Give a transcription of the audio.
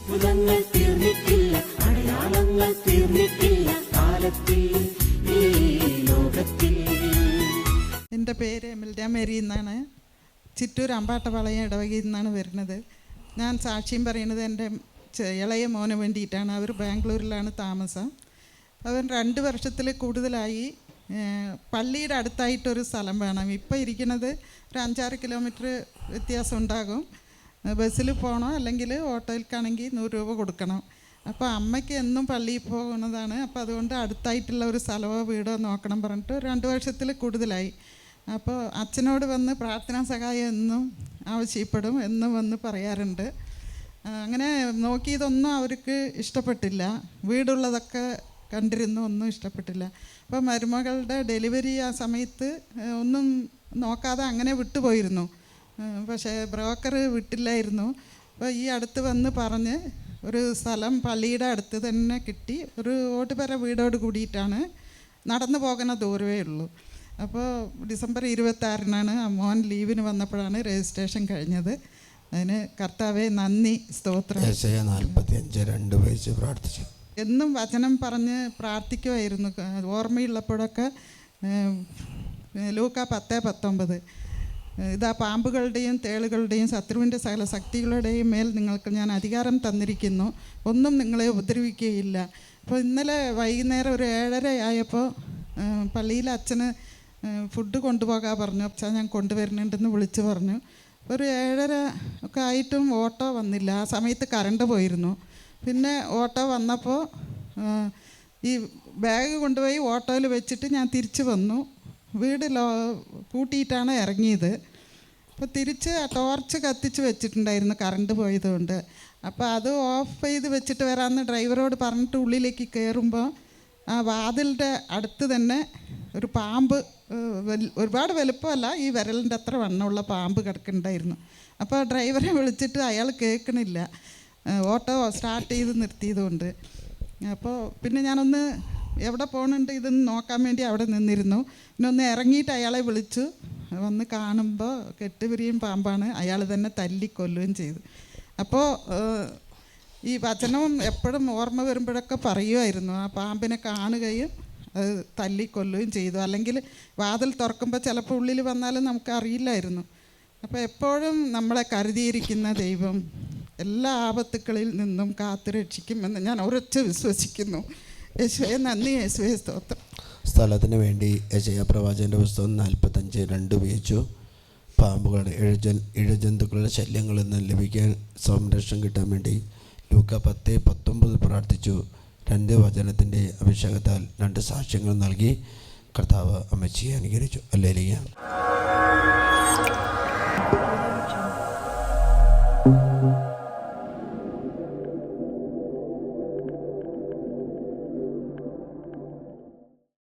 അത്ഭുതങ്ങൾ തീർന്നിട്ടില്ല, അടയാളങ്ങൾ തീർന്നിട്ടില്ല കാലത്തിൽ ഈ ലോകത്തിൽ. എൻ്റെ പേര് എമിൽഡ മേരി എന്നാണ്. ചിറ്റൂർ അമ്പാട്ടപാളയം ഇടവകയിൽ നിന്നാണ് വരുന്നത്. ഞാൻ സാക്ഷ്യം പറയുന്നത് എൻ്റെ ഇളയ മോന് വേണ്ടിയിട്ടാണ്. അവർ ബാംഗ്ലൂരിലാണ് താമസം. അവൻ 2 വർഷത്തിൽ കൂടുതലായി പള്ളിയുടെ അടുത്തായിട്ടൊരു സ്ഥലം വേണം. ഇപ്പോൾ ഇരിക്കുന്നത് ഒരു 5-6 കിലോമീറ്റർ വ്യത്യാസം ഉണ്ടാകും. ബസ്സിൽ പോകണോ അല്ലെങ്കിൽ ഓട്ടോയിൽക്കാണെങ്കിൽ 100 രൂപ കൊടുക്കണം. അപ്പോൾ അമ്മയ്ക്ക് എന്നും പള്ളിയിൽ പോകുന്നതാണ്. അപ്പോൾ അതുകൊണ്ട് അടുത്തായിട്ടുള്ള ഒരു സ്ഥലമോ വീടോ നോക്കണം പറഞ്ഞിട്ട് 2 വർഷത്തിൽ കൂടുതലായി. അപ്പോൾ അച്ഛനോട് വന്ന് പ്രാർത്ഥനാ സഹായം എന്നും ആവശ്യപ്പെടും, എന്നും വന്ന് പറയാറുണ്ട്. അങ്ങനെ നോക്കിയതൊന്നും അവർക്ക് ഇഷ്ടപ്പെട്ടില്ല. വീടുള്ളതൊക്കെ കണ്ടിരുന്നു, ഒന്നും ഇഷ്ടപ്പെട്ടില്ല. അപ്പോൾ മരുമകളുടെ ഡെലിവറി ആ സമയത്ത് ഒന്നും നോക്കാതെ അങ്ങനെ വിട്ടുപോയിരുന്നു. പക്ഷേ ബ്രോക്കർ വിട്ടില്ലായിരുന്നു. അപ്പോൾ ഈ അടുത്ത് വന്ന് പറഞ്ഞ് ഒരു സ്ഥലം പള്ളിയുടെ അടുത്ത് തന്നെ കിട്ടി. ഒരു ഓട്ടുപെര വീടോട് കൂടിയിട്ടാണ്, നടന്നു പോകുന്ന ദൂരമേ ഉള്ളൂ. അപ്പോൾ ഡിസംബർ 26-നാണ് മോൻ ലീവിന് വന്നപ്പോഴാണ് രജിസ്ട്രേഷൻ കഴിഞ്ഞത്. അതിന് കർത്താവെ നന്ദി, സ്തോത്രം. 45:2 വായിച്ച് പ്രാർത്ഥിച്ചു. എന്നും വചനം പറഞ്ഞ് പ്രാർത്ഥിക്കുമായിരുന്നു. ഓർമ്മയുള്ളപ്പോഴൊക്കെ ലൂക്ക 10:19 ഇതാ പാമ്പുകളുടെയും തേളുകളുടെയും ശത്രുവിൻ്റെ സകല ശക്തികളുടെയും മേൽ നിങ്ങൾക്ക് ഞാൻ അധികാരം തന്നിരിക്കുന്നു, ഒന്നും നിങ്ങളെ ഉപദ്രവിക്കുകയില്ല. അപ്പോൾ ഇന്നലെ വൈകുന്നേരം ഒരു 7:30 ആയപ്പോൾ പള്ളിയിൽ അച്ഛന് ഫുഡ് കൊണ്ടുപോകാൻ പറഞ്ഞു. അച്ഛാ ഞാൻ കൊണ്ടുവരുന്നുണ്ടെന്ന് വിളിച്ച് പറഞ്ഞു. ഒരു 7:30 ഒക്കെ ആയിട്ടും ഓട്ടോ വന്നില്ല. ആ സമയത്ത് കറണ്ട് പോയിരുന്നു. പിന്നെ ഓട്ടോ വന്നപ്പോൾ ഈ ബാഗ് കൊണ്ടുപോയി ഓട്ടോയിൽ വെച്ചിട്ട് ഞാൻ തിരിച്ച് വന്നു. വീട് കൂട്ടിയിട്ടാണ് ഇറങ്ങിയത്. അപ്പോൾ തിരിച്ച് ടോർച്ച് കത്തിച്ച് വെച്ചിട്ടുണ്ടായിരുന്നു കറണ്ട് പോയതുകൊണ്ട്. അപ്പോൾ അത് ഓഫ് ചെയ്ത് വെച്ചിട്ട് വരാമെന്ന് ഡ്രൈവറോട് പറഞ്ഞിട്ട് ഉള്ളിലേക്ക് കയറുമ്പോൾ ആ വാതിലിൻ്റെ അടുത്ത് തന്നെ ഒരു പാമ്പ്, ഒരുപാട് വലുപ്പമല്ല, ഈ വിരലിൻ്റെ അത്ര വണ്ണമുള്ള പാമ്പ് കിടക്കുന്നുണ്ടായിരുന്നു. അപ്പോൾ ഡ്രൈവറെ വിളിച്ചിട്ട് അയാൾ കേൾക്കണില്ല, ഓട്ടോ സ്റ്റാർട്ട് ചെയ്ത് നിർത്തിയതുകൊണ്ട്. അപ്പോൾ പിന്നെ ഞാനൊന്ന് എവിടെ പോകുന്നുണ്ട് ഇതെന്ന് നോക്കാൻ വേണ്ടി അവിടെ നിന്നിരുന്നു. പിന്നെ ഒന്ന് ഇറങ്ങിയിട്ട് അയാളെ വിളിച്ചു. വന്ന് കാണുമ്പോൾ കെട്ടുപിരിയും പാമ്പാണ്. അയാൾ തന്നെ തല്ലിക്കൊല്ലുകയും ചെയ്തു. അപ്പോൾ ഈ വചനവും എപ്പോഴും ഓർമ്മ വരുമ്പോഴൊക്കെ പറയുമായിരുന്നു. ആ പാമ്പിനെ കാണുകയും അത് തല്ലിക്കൊല്ലുകയും ചെയ്തു. അല്ലെങ്കിൽ വാതിൽ തുറക്കുമ്പോൾ ചിലപ്പോൾ ഉള്ളിൽ വന്നാലും നമുക്കറിയില്ലായിരുന്നു. അപ്പോൾ എപ്പോഴും നമ്മളെ കരുതിയിരിക്കുന്ന ദൈവം എല്ലാ ആപത്തുക്കളിൽ നിന്നും കാത്തു രക്ഷിക്കുമെന്ന് ഞാൻ ഉറച്ച് വിശ്വസിക്കുന്നു. യേശുവേ നന്ദി, യേശുവേ സ്തോത്രം. സ്ഥലത്തിന് വേണ്ടി യെശയ്യാ പ്രവാചകൻ്റെ പുസ്തകം 45:2 ഉപയോഗിച്ചു. പാമ്പുകളുടെ ഇഴജന്തുക്കളുടെ ശല്യങ്ങളിൽ നിന്ന് ലഭിക്കാൻ സംരക്ഷണം കിട്ടാൻ വേണ്ടി ലൂക്ക 10:19 പ്രാർത്ഥിച്ചു. 2 വചനത്തിൻ്റെ അഭിഷേകത്താൽ 2 സാക്ഷ്യങ്ങൾ നൽകി കർത്താവ് അമ്മച്ചിയെ അനുകരിച്ചു. ഹല്ലേലൂയ.